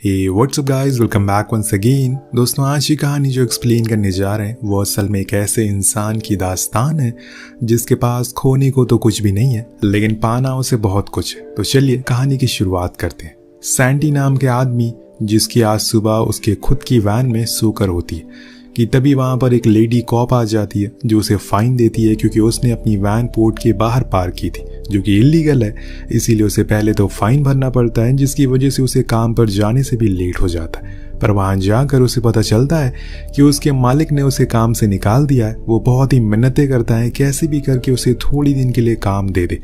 हे what's up guys, welcome back once again. दोस्तों, आज की कहानी जो एक्सप्लेन करने जा रहे हैं वो असल में एक ऐसे इंसान की दास्तान है जिसके पास खोने को तो कुछ भी नहीं है, लेकिन पाना उसे बहुत कुछ है। तो चलिए कहानी की शुरुआत करते हैं। सैंटी नाम के आदमी जिसकी आज सुबह उसके खुद की वैन में सोकर होती है कि तभी वहां पर एक लेडी कॉप आ जाती है जो उसे फाइन देती है क्योंकि उसने अपनी वैन पोर्ट के बाहर पार्क की थी, जो कि इलीगल है। इसीलिए उसे पहले तो फाइन भरना पड़ता है, जिसकी वजह से उसे काम पर जाने से भी लेट हो जाता है। पर वहां जाकर उसे पता चलता है कि उसके मालिक ने उसे काम से निकाल दिया है। वो बहुत ही मिन्नतें करता है कैसे भी करके उसे थोड़ी दिन के लिए काम दे दे,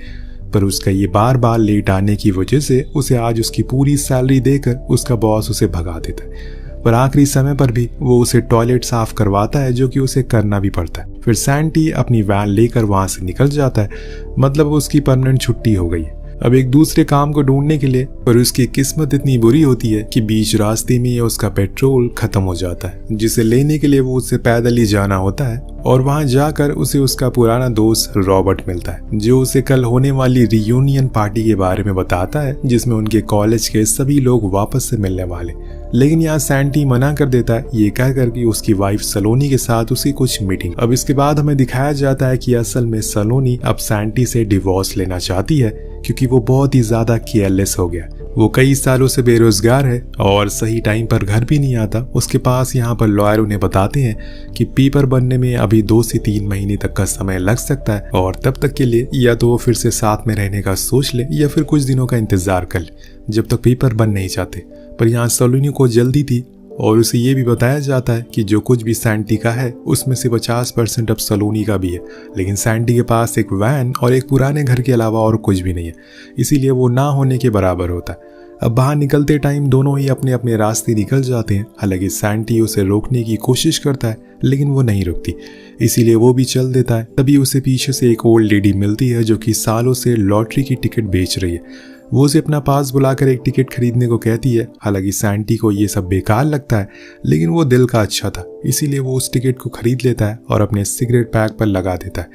पर उसका ये बार बार लेट आने की वजह से उसे आज उसकी पूरी सैलरी देकर उसका बॉस उसे भगा देता है। पर आखिरी समय पर भी वो उसे टॉयलेट साफ करवाता है, जो कि उसे करना भी पड़ता है। फिर सैंटी अपनी वैन लेकर वहां से निकल जाता है, मतलब उसकी परमानेंट छुट्टी हो गई है अब एक दूसरे काम को ढूंढने के लिए। पर उसकी किस्मत इतनी बुरी होती है कि बीच रास्ते में उसका पेट्रोल खत्म हो जाता है, जिसे लेने के लिए वो उसे पैदल ही जाना होता है। और वहां जाकर उसे उसका पुराना दोस्त रॉबर्ट मिलता है, जो उसे कल होने वाली रियूनियन पार्टी के बारे में बताता है, जिसमें उनके कॉलेज के सभी लोग वापस से मिलने वाले। लेकिन यहाँ सैंटी मना कर देता है, ये कह कर कि उसकी वाइफ सलोनी के साथ उसी कुछ मीटिंग। अब इसके बाद हमें दिखाया जाता है कि असल में सलोनी अब सैंटी से डिवोर्स लेना चाहती है क्योंकि वो बहुत ही ज्यादा केयरलेस हो गया। वो कई सालों से बेरोजगार है और सही टाइम पर घर भी नहीं आता। उसके पास यहाँ पर लॉयर उन्हें बताते हैं कि पेपर बनने में अभी 2 से 3 महीने तक का समय लग सकता है, और तब तक के लिए या तो वो फिर से साथ में रहने का सोच ले या फिर कुछ दिनों का इंतजार कर ले जब तक पेपर बन नहीं जाते। पर यहाँ सलोनी को जल्दी थी और उसे ये भी बताया जाता है कि जो कुछ भी सैंटी का है उसमें से 50% अब सलोनी का भी है। लेकिन सैंटी के पास एक वैन और एक पुराने घर के अलावा और कुछ भी नहीं है, इसीलिए वो ना होने के बराबर होता है। अब बाहर निकलते टाइम दोनों ही अपने अपने रास्ते निकल जाते हैं। हालांकि सैंटी उसे रोकने की कोशिश करता है लेकिन वो नहीं रुकती, इसीलिए वो भी चल देता है। तभी उसे पीछे से एक ओल्ड लेडी मिलती है जो कि सालों से लॉटरी की टिकट बेच रही है। वो उसे अपना पास बुलाकर एक टिकट खरीदने को कहती है। हालांकि सैंटी को ये सब बेकार लगता है, लेकिन वो दिल का अच्छा था, इसीलिए वो उस टिकट को खरीद लेता है और अपने सिगरेट पैक पर लगा देता है।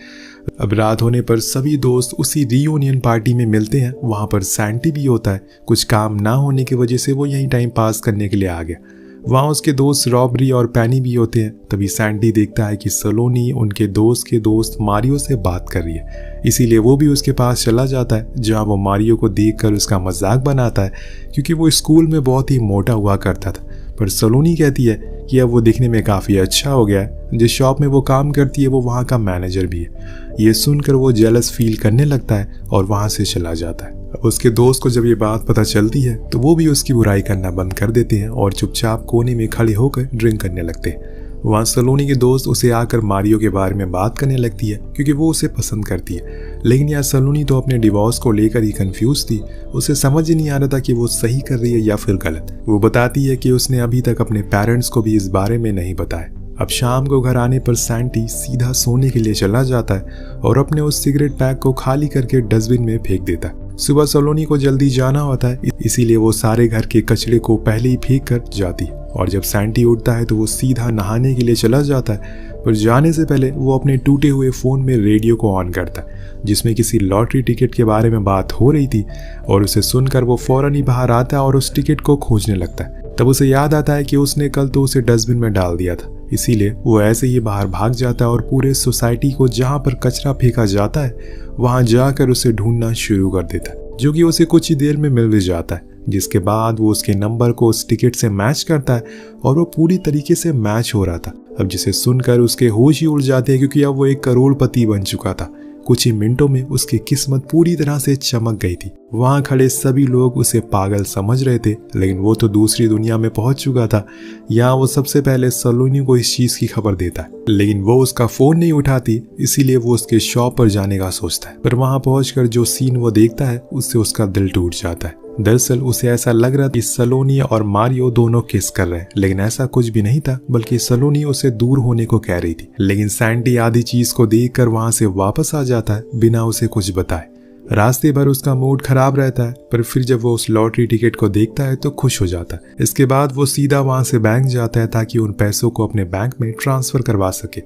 अब रात होने पर सभी दोस्त उसी रियूनियन पार्टी में मिलते हैं। वहां पर सैंटी भी होता है। कुछ काम ना होने की वजह से वो यहीं टाइम पास करने के लिए आ गया। वहां उसके दोस्त रॉबरी और पैनी भी होते हैं। तभी सैंटी देखता है कि सलोनी उनके दोस्त के दोस्त मारियो से बात कर रही है, इसीलिए वो भी उसके पास चला जाता है, जहां वो मारियो को देखकर उसका मजाक बनाता है क्योंकि वो स्कूल में बहुत ही मोटा हुआ करता था। पर सलोनी कहती है कि अब वो दिखने में काफ़ी अच्छा हो गया है। जिस शॉप में वो काम करती है वो वहाँ का मैनेजर भी है। ये सुनकर वो जेलस फील करने लगता है और वहाँ से चला जाता है। अब उसके दोस्त को जब ये बात पता चलती है तो वो भी उसकी बुराई करना बंद कर देते हैं और चुपचाप कोने में खड़े होकर ड्रिंक करने लगते हैं। वहाँ सलोनी के दोस्त उसे आकर मारियो के बारे में बात करने लगती है क्योंकि वो उसे पसंद करती है। लेकिन यार सलोनी तो अपने डिवोर्स को लेकर ही कंफ्यूज थी। उसे समझ ही नहीं आ रहा था कि वो सही कर रही है या फिर गलत। वो बताती है कि उसने अभी तक अपने पेरेंट्स को भी इस बारे में नहीं बताया। अब शाम को घर आने पर सैंटी सीधा सोने के लिए चला जाता है और अपने उस सिगरेट पैक को खाली करके डस्टबिन में फेंक देता है। सुबह सलोनी को जल्दी जाना होता है, इसीलिए वो सारे घर के कचरे को पहले ही फेंक कर जाती है। और जब सैंटी उठता है तो वो सीधा नहाने के लिए चला जाता है। पर जाने से पहले वो अपने टूटे हुए फ़ोन में रेडियो को ऑन करता है, जिसमें किसी लॉटरी टिकट के बारे में बात हो रही थी। और उसे सुनकर वो फौरन ही बाहर आता है और उस टिकट को खोजने लगता है। तब उसे याद आता है कि उसने कल तो उसे डस्टबिन में डाल दिया था, इसीलिए वो ऐसे ही बाहर भाग जाता है और पूरे सोसाइटी को जहाँ पर कचरा फेंका जाता है वहाँ जाकर उसे ढूंढना शुरू कर देता है, जो कि उसे कुछ ही देर में मिल भी जाता है। जिसके बाद वो उसके नंबर को उस टिकट से मैच करता है और वो पूरी तरीके से मैच हो रहा था। अब जिसे सुनकर उसके होश ही उड़ जाते हैं क्योंकि अब वो एक करोड़पति बन चुका था। कुछ ही मिनटों में उसकी किस्मत पूरी तरह से चमक गई थी। वहां खड़े सभी लोग उसे पागल समझ रहे थे, लेकिन वो तो दूसरी दुनिया में पहुंच चुका था। यहाँ वो सबसे पहले सलोनी को इस चीज की खबर देता है, लेकिन वो उसका फोन नहीं उठाती, इसीलिए वो उसके शॉप पर जाने का सोचता है। पर वहां पहुंचकर जो सीन वो देखता है उससे उसका दिल टूट जाता है। दरअसल उसे ऐसा लग रहा था कि सलोनी और मारियो दोनों किस कर रहे हैं, लेकिन ऐसा कुछ भी नहीं था, बल्कि सलोनी उसे दूर होने को कह रही थी। लेकिन सैंटी आधी चीज को देखकर वहां से वापस आ जाता है बिना उसे कुछ बताए। रास्ते भर उसका मूड खराब रहता है, पर फिर जब वो उस लॉटरी टिकट को देखता है तो खुश हो जाता है। इसके बाद वो सीधा वहां से बैंक जाता है ताकि उन पैसों को अपने बैंक में ट्रांसफर करवा सके।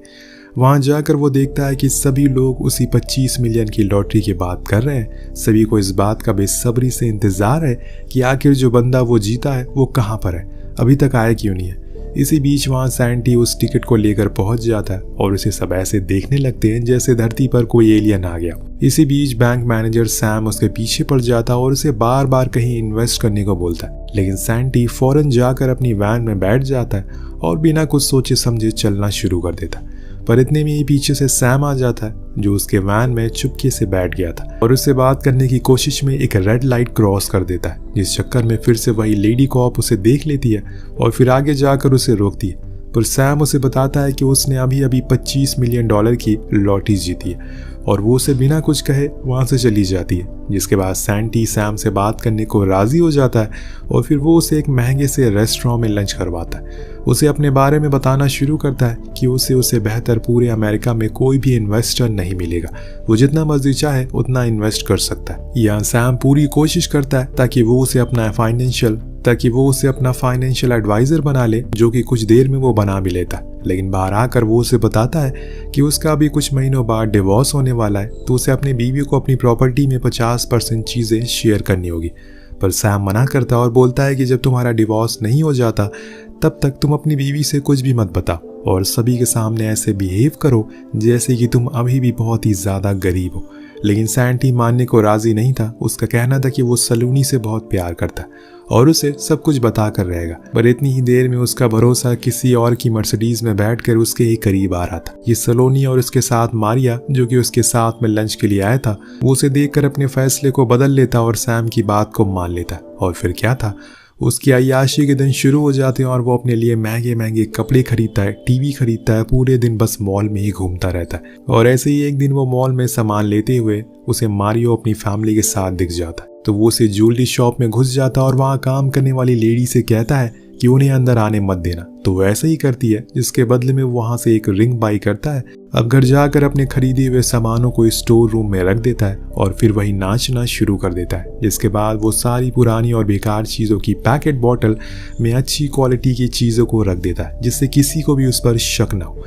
वहाँ जाकर वो देखता है कि सभी लोग उसी 25 मिलियन की लॉटरी की बात कर रहे हैं। सभी को इस बात का बेसब्री से इंतजार है कि आखिर जो बंदा वो जीता है वो कहाँ पर है, अभी तक आया क्यों नहीं है। इसी बीच वहाँ सैंटी उस टिकट को लेकर पहुंच जाता है और उसे सब ऐसे देखने लगते हैं जैसे धरती पर कोई एलियन आ गया। इसी बीच बैंक मैनेजर सैम उसके पीछे पड़ जाता है और उसे बार बार कहीं इन्वेस्ट करने को बोलता है, लेकिन सैंटी फौरन जाकर अपनी वैन में बैठ जाता है और बिना कुछ सोचे समझे चलना शुरू कर देता है। पर इतने में ही पीछे से सैम आ जाता है जो उसके वैन में चुपके से बैठ गया था और उससे बात करने की कोशिश में एक रेड लाइट क्रॉस कर देता है, जिस चक्कर में फिर से वही लेडी कॉप उसे देख लेती है और फिर आगे जाकर उसे रोकती है। पर सैम उसे बताता है कि उसने अभी अभी $25 मिलियन की लॉटरी जीती है और वो उसे बिना कुछ कहे वहाँ से चली जाती है। जिसके बाद सैंटी सैम से बात करने को राजी हो जाता है और फिर वो उसे एक महंगे से रेस्टोरेंट में लंच करवाता है। उसे अपने बारे में बताना शुरू करता है कि उसे बेहतर पूरे अमेरिका में कोई भी इन्वेस्टर नहीं मिलेगा, वो जितना मर्जी चाहे उतना इन्वेस्ट कर सकता है। यहाँ सैम पूरी कोशिश करता है ताकि वो उसे अपना फाइनेंशियल एडवाइजर बना ले, जो कि कुछ देर में वो बना भी लेता है। लेकिन बाहर आकर वो उसे बताता है कि उसका अभी कुछ महीनों बाद डिवोर्स होने वाला है, तो उसे अपनी बीवी को अपनी प्रॉपर्टी में 50% चीज़ें शेयर करनी होगी। पर सैम मना करता और बोलता है कि जब तुम्हारा डिवोर्स नहीं हो जाता तब तक तुम अपनी बीवी से कुछ भी मत बताओ और सभी के सामने ऐसे बिहेव करो जैसे कि तुम अभी भी बहुत ही ज़्यादा गरीब हो। लेकिन सैंटी मानने को राजी नहीं था। उसका कहना था कि वो सलोनी से बहुत प्यार करता है और उसे सब कुछ बता कर रहेगा। पर इतनी ही देर में उसका भरोसा किसी और की मर्सिडीज में बैठकर उसके ही करीब आ रहा था। ये सलोनी और उसके साथ मारिया, जो कि उसके साथ में लंच के लिए आया था, वो उसे देखकर अपने फैसले को बदल लेता और सैम की बात को मान लेता। और फिर क्या था, उसकी अय्याशी के दिन शुरू हो जाते हैं और वो अपने लिए महंगे महंगे कपड़े खरीदता है, टीवी खरीदता है, पूरे दिन बस मॉल में ही घूमता रहता है। और ऐसे ही एक दिन वो मॉल में सामान लेते हुए उसे मारियो अपनी फैमिली के साथ दिख जाता है, तो वो उसे ज्वेलरी शॉप में घुस जाता और वहाँ काम करने वाली लेडी से कहता है कि उन्हें अंदर आने मत देना। तो वो ऐसा ही करती है, जिसके बदले में वो वहाँ से एक रिंग बाई करता है। अब घर जाकर अपने खरीदे हुए सामानों को स्टोर रूम में रख देता है और फिर वही नाचना शुरू कर देता है। जिसके बाद वो सारी पुरानी और बेकार चीज़ों की पैकेट बॉटल में अच्छी क्वालिटी की चीज़ों को रख देता है, जिससे किसी को भी उस पर शक ना हो।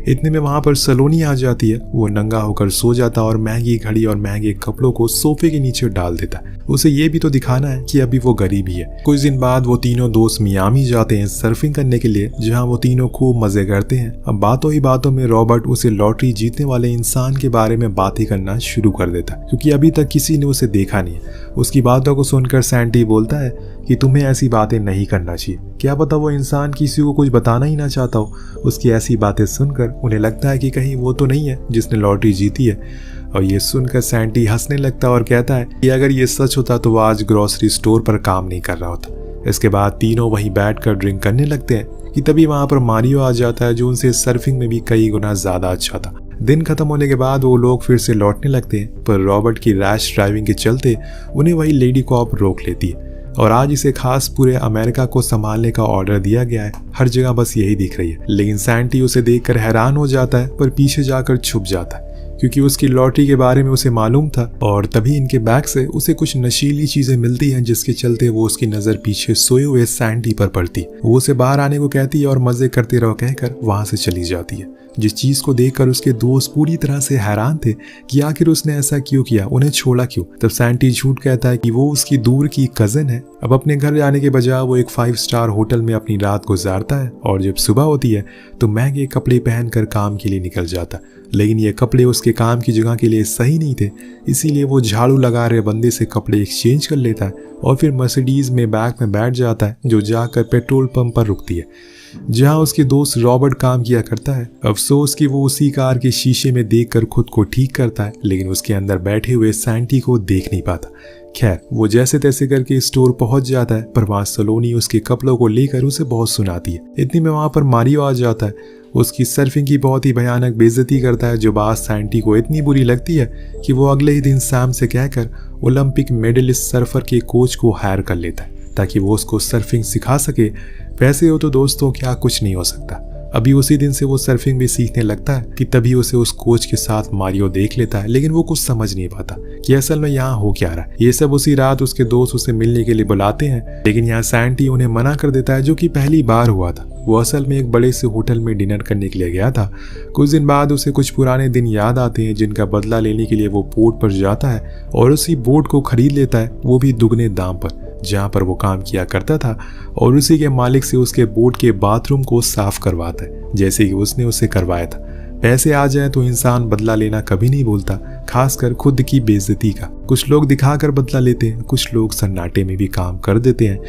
इतने में वहाँ पर सलोनी आ जाती है। वो नंगा होकर सो जाता और महंगी घड़ी और महंगे कपड़ों को सोफे के नीचे डाल देता है। उसे ये भी तो दिखाना है कि अभी वो गरीब ही है। कुछ दिन बाद वो तीनों दोस्त मियामी जाते हैं सर्फिंग करने के लिए, जहाँ वो तीनों खूब मजे करते हैं। अब बातों ही बातों में रॉबर्ट उसे लॉटरी जीतने वाले इंसान के बारे में बातें करना शुरू कर देता, क्योंकि अभी तक किसी ने उसे देखा नहीं है। उसकी बातों को सुनकर सैंटी बोलता है कि तुम्हें ऐसी बातें नहीं करना चाहिए, क्या पता वो इंसान किसी को कुछ बताना ही ना चाहता हो। उसकी ऐसी बातें सुनकर उन्हें लगता है कि कहीं वो तो नहीं है जिसने लॉटरी जीती है। और ये सुनकर सैंटी हंसने लगता और कहता है कि अगर ये सच होता तो वो आज ग्रोसरी स्टोर पर काम नहीं कर रहा होता। इसके बाद तीनों वहीं बैठकर ड्रिंक करने लगते हैं कि तभी वहां पर मारियो आ जाता है, जो उनसे सर्फिंग में भी कई गुना ज्यादा अच्छा था। दिन खत्म होने के बाद वो लोग फिर से लौटने लगते हैं, पर रॉबर्ट की रैश ड्राइविंग के चलते उन्हें वही लेडी कॉप रोक लेती है और आज इसे खास पूरे अमेरिका को संभालने का ऑर्डर दिया गया है। हर जगह बस यही दिख रही है। लेकिन सैंटी उसे देखकर हैरान हो जाता है, पर पीछे जाकर छुप जाता है, क्योंकि उसकी लॉटरी के बारे में उसे मालूम था। और तभी इनके बैग से उसे कुछ नशीली चीजें मिलती हैं, जिसके चलते वो उसकी नजर पीछे सोए हुए सैंटी पर पड़ती। वो उसे बाहर आने को कहती है और मजे करते रहो कहकर वहां से चली जाती है। जिस चीज को देखकर उसके दोस्त पूरी तरह से हैरान थे कि आखिर उसने ऐसा क्यों किया, उन्हें छोड़ा क्यों। तब सैंटी झूठ कहता है कि वो उसकी दूर की कजन है। अब अपने घर जाने के बजाय वो एक 5 स्टार होटल में अपनी रात गुजारता है और जब सुबह होती है तो महंगे कपड़े पहनकर काम के लिए निकल जाता। लेकिन ये कपड़े उसके काम की जगह के लिए सही नहीं थे, इसीलिए वो झाड़ू लगा रहे बंदे से कपड़े एक्सचेंज कर लेता है और फिर मर्सिडीज में बैग में बैठ जाता है, जो जाकर पेट्रोल पंप पर रुकती है, जहां उसके दोस्त रॉबर्ट काम किया करता है। अफसोस कि वो उसी कार के शीशे में देखकर खुद को ठीक करता है, लेकिन उसके अंदर बैठे हुए सैंटी को देख नहीं पाता। खैर, वो जैसे तैसे करके स्टोर पहुंच जाता है, पर वहां सलोनी उसके कपड़ों को लेकर उसे बहुत सुनाती है। इतनी में वहां पर मारियो आ जाता है। उसकी सर्फिंग की बहुत ही भयानक बेइज्जती करता है, जो बात सैंटी को इतनी बुरी लगती है कि वो अगले ही दिन सैम से कहकर ओलंपिक मेडलिस्ट सर्फर के कोच को हायर कर लेता है, ताकि वो उसको सर्फिंग सिखा सके। वैसे हो तो दोस्तों क्या कुछ नहीं हो सकता। अभी उसी दिन से वो सर्फिंग भी सीखने लगता है कि तभी उसे उस कोच के साथ मारियो देख लेता है, लेकिन वो कुछ समझ नहीं पाता कि असल में यहाँ हो क्या रहा है। ये सब उसी रात उसके दोस्त उसे मिलने के लिए बुलाते हैं, लेकिन यहाँ सैंटी उन्हें मना कर देता है, जो कि पहली बार हुआ था। वो असल में एक बड़े से होटल में डिनर करने के लिए गया था। कुछ दिन बाद उसे कुछ पुराने दिन याद आते हैं जिनका बदला लेने के लिए वो बोट पर जाता है और उसी बोट को खरीद लेता है, वो भी दुगने दाम पर, जहाँ पर वो काम किया करता था, और उसी के मालिक से उसके बोट के बाथरूम को साफ करवाता है जैसे कि उसने उसे करवाया था। पैसे आ जाए तो इंसान बदला लेना कभी नहीं भूलता, खासकर खुद की बेइज्जती का। कुछ लोग दिखाकर बदला लेते हैं, कुछ लोग सन्नाटे में भी काम कर देते हैं।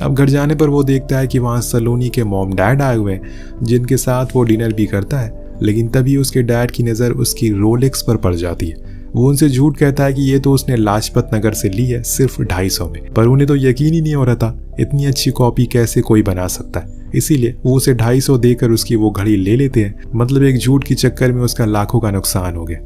अब घर जाने पर वो देखता है कि वहाँ सलोनी के मॉम डैड आए हुए हैं, जिनके साथ वो डिनर भी करता है, लेकिन तभी उसके डैड की नज़र उसकी रोलेक्स पर पड़ जाती है। वो उनसे झूठ कहता है कि ये तो उसने लाजपत नगर से ली है सिर्फ 250 में, पर उन्हें तो यकीन ही नहीं हो रहा था इतनी अच्छी कॉपी कैसे कोई बना सकता है। इसीलिए वो उसे 250 देकर उसकी वो घड़ी ले लेते हैं। मतलब एक झूठ के चक्कर में उसका लाखों का नुकसान हो गया।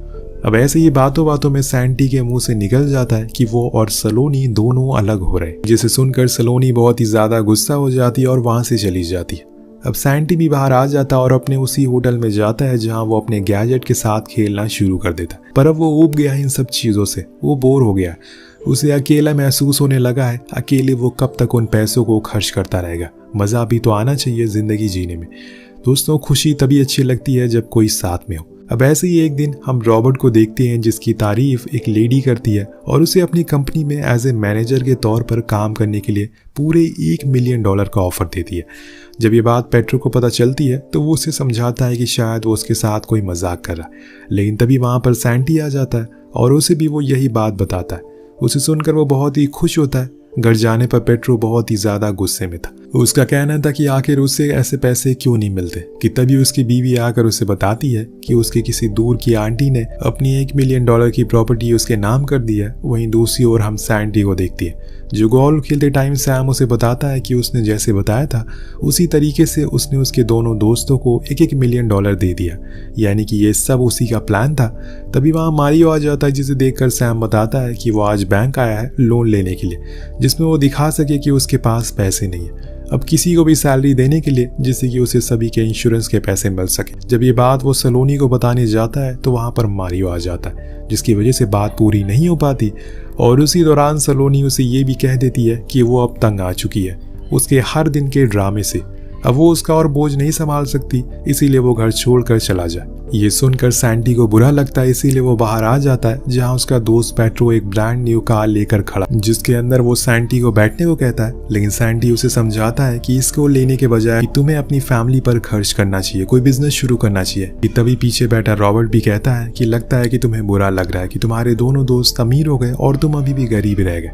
अब ऐसे ही बातों बातों में सैंटी के मुंह से निकल जाता है कि वो और सलोनी दोनों अलग हो रहे, जिसे सुनकर सलोनी बहुत ही ज्यादा गुस्सा हो जाती है और वहां से चली जाती है। अब सैंटी भी बाहर आ जाता है और अपने उसी होटल में जाता है जहां वो अपने गैजेट के साथ खेलना शुरू कर देता है। पर अब वो ऊब गया है इन सब चीजों से, वो बोर हो गया, उसे अकेला महसूस होने लगा है। अकेले वो कब तक उन पैसों को खर्च करता रहेगा, मजा भी तो आना चाहिए जिंदगी जीने में। दोस्तों, खुशी तभी अच्छी लगती है जब कोई साथ में हो। अब ऐसे ही एक दिन हम रॉबर्ट को देखते हैं जिसकी तारीफ एक लेडी करती है और उसे अपनी कंपनी में एज ए मैनेजर के तौर पर काम करने के लिए पूरे $1 मिलियन का ऑफर देती है। जब ये बात पेट्रो को पता चलती है तो वो उसे समझाता है कि शायद वो उसके साथ कोई मजाक कर रहा है, लेकिन तभी वहाँ पर सैंटी आ जाता है और उसे भी वो यही बात बताता है। उसे सुनकर वो बहुत ही खुश होता है। घर जाने पर पेट्रो बहुत ही ज्यादा गुस्से में था। उसका कहना था कि आखिर उसे ऐसे पैसे क्यों नहीं मिलते, कि तभी उसकी बीवी आकर उसे बताती है कि उसके किसी दूर की आंटी ने अपनी $1 मिलियन की प्रॉपर्टी उसके नाम कर दी है। वहीं दूसरी ओर हम सैंटी को देखती है जो गोल्फ खेलते टाइम सैम उसे बताता है कि उसने जैसे बताया था उसी तरीके से उसने उसके दोनों दोस्तों को $1 मिलियन दे दिया, यानी कि ये सब उसी का प्लान था। तभी वहाँ मारियो आ जाता है जिसे देखकर सैम बताता है कि वो आज बैंक आया है लोन लेने के लिए, जिसमें वो दिखा सके कि उसके पास पैसे नहीं है अब किसी को भी सैलरी देने के लिए, जिससे कि उसे सभी के इंश्योरेंस के पैसे मिल सके। जब ये बात वो सलोनी को बताने जाता है तो वहाँ पर मारियो आ जाता है, जिसकी वजह से बात पूरी नहीं हो पाती और उसी दौरान सलोनी उसे ये भी कह देती है कि वो अब तंग आ चुकी है उसके हर दिन के ड्रामे से। अब वो उसका और बोझ नहीं संभाल सकती, इसीलिए वो घर छोड़कर चला जाए। ये सुनकर सैंटी को बुरा लगता है, इसीलिए वो बाहर आ जाता है जहां उसका दोस्त पेट्रो एक ब्रांड न्यू कार लेकर खड़ा, जिसके अंदर वो सैंटी को बैठने को कहता है। लेकिन सैंटी उसे समझाता है कि इसको लेने के बजाय कि तुम्हें अपनी फैमिली पर खर्च करना चाहिए, कोई बिजनेस शुरू करना चाहिए। तभी पीछे बैठा रॉबर्ट भी कहता है कि लगता है कि तुम्हें बुरा लग रहा है कि तुम्हारे दोनों दोस्त अमीर हो गए और तुम अभी भी गरीब रह गए।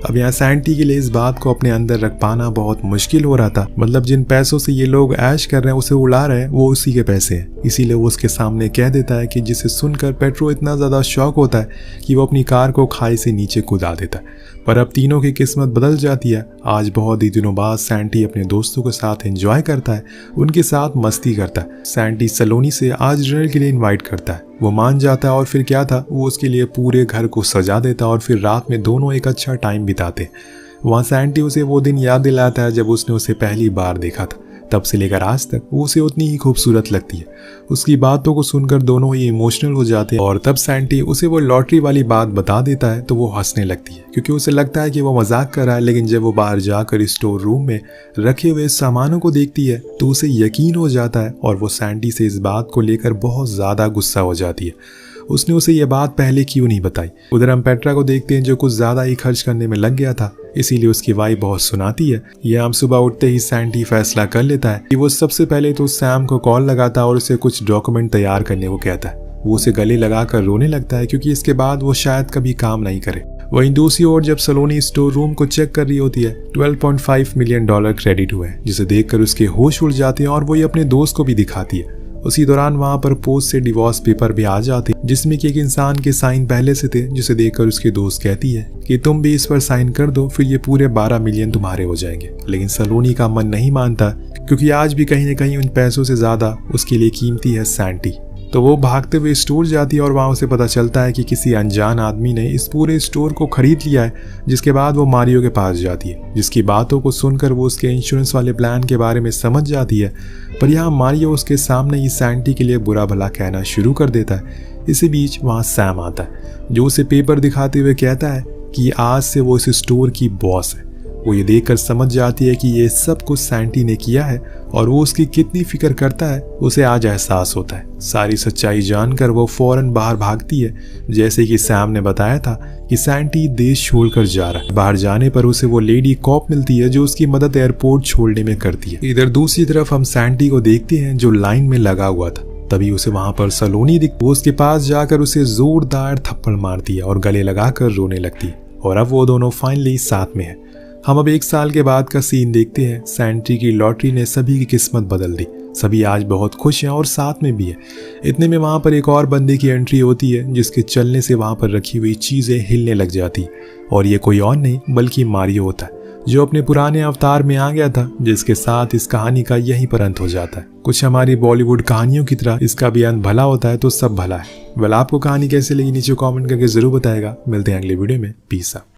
अब यहाँ सैंटी के लिए इस बात को अपने अंदर रख पाना बहुत मुश्किल हो रहा था। मतलब जिन पैसों से ये लोग ऐश कर रहे हैं, उसे उड़ा रहे हैं, वो उसी के पैसे हैं। इसीलिए वो उसके सामने कह देता है कि जिसे सुनकर पेट्रो इतना ज्यादा शॉक होता है कि वो अपनी कार को खाई से नीचे कूदा देता है। पर अब तीनों की किस्मत बदल जाती है। आज बहुत ही दिनों बाद सैंटी अपने दोस्तों के साथ एंजॉय करता है, उनके साथ मस्ती करता है। सैंटी सलोनी से आज डिनर के लिए इनवाइट करता है, वो मान जाता है और फिर क्या था, वो उसके लिए पूरे घर को सजा देता और फिर रात में दोनों एक अच्छा टाइम बिताते। वहाँ सैंटी उसे वो दिन याद दिलाता है जब उसने उसे पहली बार देखा था। तब से लेकर आज तक वो उसे उतनी ही खूबसूरत लगती है। उसकी बातों को सुनकर दोनों ही इमोशनल हो जाते हैं और तब सैंटी उसे वो लॉटरी वाली बात बता देता है तो वो हंसने लगती है, क्योंकि उसे लगता है कि वो मजाक कर रहा है। लेकिन जब वो बाहर जाकर स्टोर रूम में रखे हुए सामानों को देखती है तो उसे यकीन हो जाता है और वो सैंटी से इस बात को लेकर बहुत ज्यादा गुस्सा हो जाती है। उसने उसे यह बात पहले क्यों नहीं बताई। उधर हम पेट्रा को देखते हैं जो कुछ ज्यादा ही खर्च करने में लग गया था, इसीलिए उसकी वाइफ बहुत सुनाती है। यह हम सुबह उठते ही सैंटी फैसला कर लेता है कि वो सबसे पहले तो सैम को कॉल लगाता और उसे कुछ डॉक्यूमेंट तैयार करने को कहता है। वो उसे गले लगाकर रोने लगता है क्योंकि इसके बाद वो शायद कभी काम नहीं करे। वहीं दूसरी ओर जब सलोनी स्टोर रूम को चेक कर रही होती है, $12.5 मिलियन क्रेडिट हुए हैं, जिसे देखकर उसके होश उड़ जाते हैं और वो ये अपने दोस्त को भी दिखाती है। उसी दौरान वहां पर पोस्ट से डिवोर्स पेपर भी आ जाते जिसमें कि एक इंसान के साइन पहले से थे, जिसे देखकर उसके दोस्त कहती है कि तुम भी इस पर साइन कर दो, फिर ये पूरे 12 मिलियन तुम्हारे हो जाएंगे। लेकिन सलोनी का मन नहीं मानता, क्योंकि आज भी कहीं न कहीं उन पैसों से ज्यादा उसके लिए कीमती है सैंटी। तो वो भागते हुए स्टोर जाती है और वहाँ उसे पता चलता है कि किसी अनजान आदमी ने इस पूरे स्टोर को खरीद लिया है। जिसके बाद वो मारियो के पास जाती है, जिसकी बातों को सुनकर वो उसके इंश्योरेंस वाले प्लान के बारे में समझ जाती है। पर यहाँ मारियो उसके सामने ही सैंटी के लिए बुरा भला कहना शुरू कर देता है। इसी बीच वहाँ सैम आता है, जो उसे पेपर दिखाते हुए कहता है कि आज से वो इस स्टोर की बॉस है। वो ये देखकर समझ जाती है कि ये सब कुछ सैंटी ने किया है और वो उसकी कितनी फिक्र करता है उसे आज एहसास होता है। सारी सच्चाई जानकर वो फौरन बाहर भागती है, जैसे कि सैम ने बताया था कि सैंटी देश छोड़कर जा रहा है। बाहर जाने पर उसे वो लेडी कॉप मिलती है जो उसकी मदद एयरपोर्ट छोड़ने में करती है। इधर दूसरी तरफ हम सैंटी को देखते हैं जो लाइन में लगा हुआ था। तभी उसे वहां पर सलोनी दिखती, वो उसके पास जाकर उसे जोरदार थप्पड़ मारती है और गले लगाकर रोने लगती है। और अब वो दोनों फाइनली साथ में है। हम अब 1 साल के बाद का सीन देखते हैं। सैंटी की लॉटरी ने सभी की किस्मत बदल दी। सभी आज बहुत खुश हैं और साथ में भी है। इतने में वहाँ पर एक और बंदे की एंट्री होती है, जिसके चलने से वहाँ पर रखी हुई चीज़ें हिलने लग जाती। और ये कोई और नहीं बल्कि मारियो होता है, जो अपने पुराने अवतार में आ गया था, जिसके साथ इस कहानी का यहीं पर अंत हो जाता है। कुछ हमारी बॉलीवुड कहानियों की तरह इसका भी अंत भला होता है तो सब भला है। वेल, आपको कहानी कैसे लगी नीचे कमेंट करके जरूर बताएगा। मिलते हैं अगले वीडियो में। Peace out.